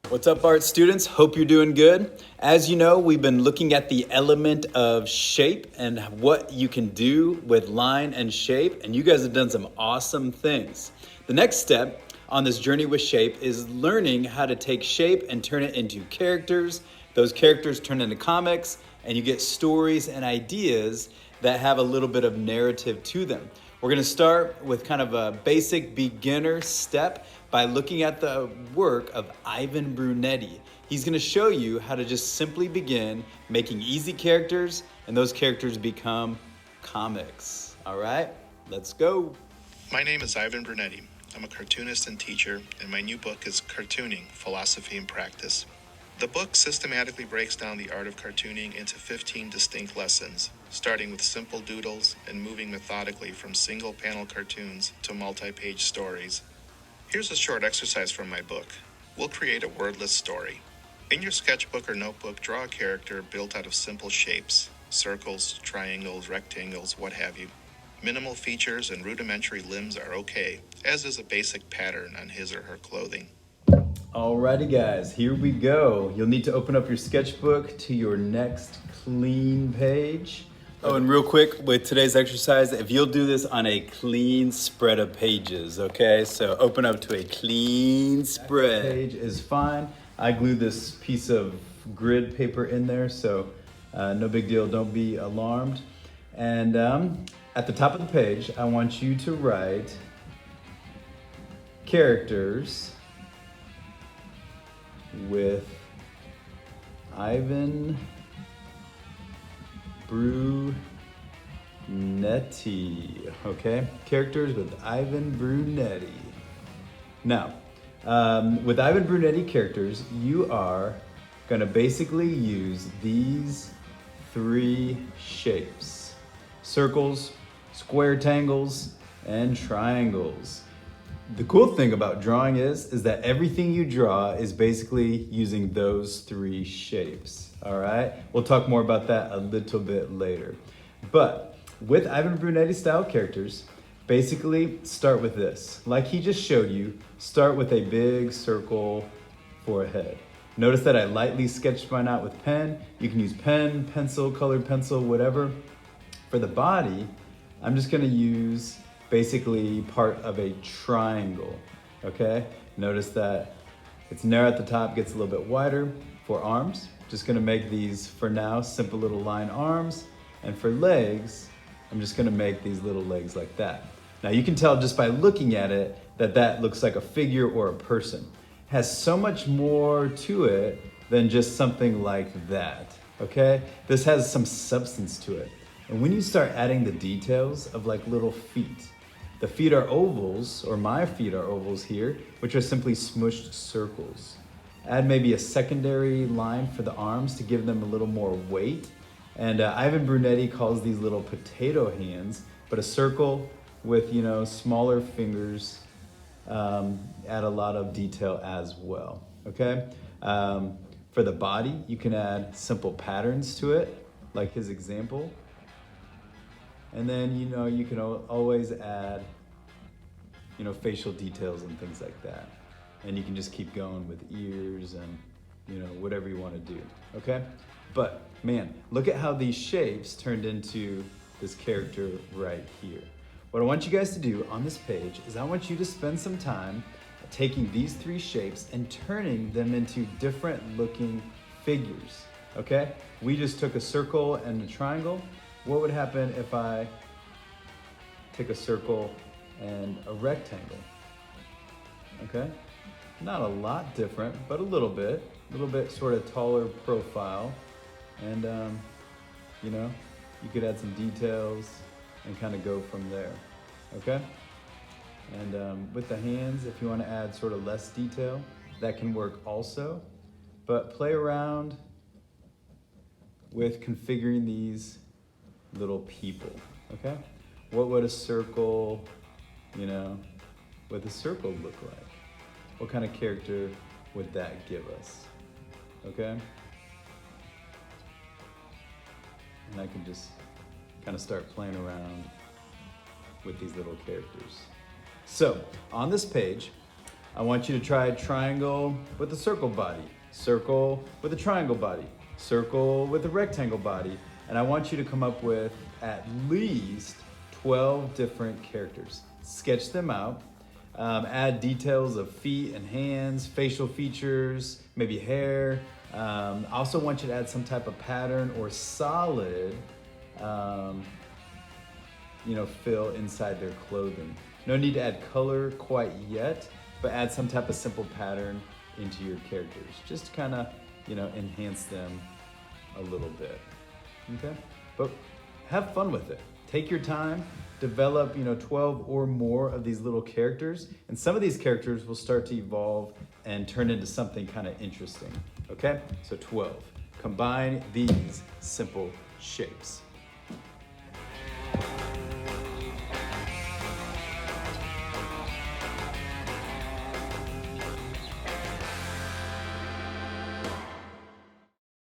What's up, art students? Hope you're doing good. As you know, we've been looking at the element of shape and what you can do with line and shape, and you guys have done some awesome things. The next step on this journey with shape is learning how to take shape and turn it into characters. Those characters turn into comics, and you get stories and ideas that have a little bit of narrative to them. We're gonna start with kind of a basic beginner step by looking at the work of Ivan Brunetti. He's gonna show you how to just simply begin making easy characters, and those characters become comics. All right, let's go. My name is Ivan Brunetti. I'm a cartoonist and teacher, and my new book is Cartooning, Philosophy and Practice. The book systematically breaks down the art of cartooning into 15 distinct lessons, starting with simple doodles and moving methodically from single-panel cartoons to multi-page stories. Here's a short exercise from my book. We'll create a wordless story. In your sketchbook or notebook, draw a character built out of simple shapes, circles, triangles, rectangles, what have you. Minimal features and rudimentary limbs are okay, as is a basic pattern on his or her clothing. Alrighty guys, here we go. You'll need to open up your sketchbook to your next clean page. Oh, and real quick with today's exercise, if you'll do this on a clean spread of pages, okay? So open up to a clean spread. Page is fine. I glued this piece of grid paper in there, so no big deal, don't be alarmed. And at the top of the page, I want you to write characters with Ivan Brunetti, okay? Characters with Ivan Brunetti. Now, with Ivan Brunetti characters, you are gonna basically use these three shapes: circles, square tangles, and triangles. The cool thing about drawing is that everything you draw is basically using those three shapes, all right? We'll talk more about that a little bit later. But with Ivan Brunetti style characters, basically start with this. Like he just showed you, start with a big circle for a head. Notice that I lightly sketched mine out with pen. You can use pen, pencil, colored pencil, whatever. For the body, I'm just gonna use basically part of a triangle, okay? Notice that it's narrow at the top, gets a little bit wider. For arms, just gonna make these, for now, simple little line arms. And for legs, I'm just gonna make these little legs like that. Now you can tell just by looking at it that that looks like a figure or a person. It has so much more to it than just something like that, okay? This has some substance to it. And when you start adding the details of like little feet, the feet are ovals, or my feet are ovals here, which are simply smushed circles. Add maybe a secondary line for the arms to give them a little more weight. And Ivan Brunetti calls these little potato hands, but a circle with, you know, smaller fingers add a lot of detail as well, okay? For the body, you can add simple patterns to it, like his example. And then, you know, you can always add, you know, facial details and things like that. And you can just keep going with ears and, you know, whatever you want to do, okay? But man, look at how these shapes turned into this character right here. What I want you guys to do on this page is I want you to spend some time taking these three shapes and turning them into different looking figures, okay? We just took a circle and a triangle. What would happen if I take a circle and a rectangle? Okay, not a lot different, but a little bit sort of taller profile. And you know, you could add some details and kind of go from there, okay? And with the hands, if you want to add sort of less detail, that can work also. But play around with configuring these little people, okay? What would a circle, you know, what the circle look like? What kind of character would that give us, okay? And I can just kind of start playing around with these little characters. So on this page, I want you to try triangle with a circle body, circle with a triangle body, circle with a rectangle body, and I want you to come up with at least 12 different characters. Sketch them out. Add details of feet and hands, facial features, maybe hair. Also want you to add some type of pattern or solid, fill inside their clothing. No need to add color quite yet, but add some type of simple pattern into your characters. Just to kind of, enhance them a little bit. Okay? But have fun with it. Take your time, develop, 12 or more of these little characters, and some of these characters will start to evolve and turn into something kind of interesting. Okay? So 12. Combine these simple shapes.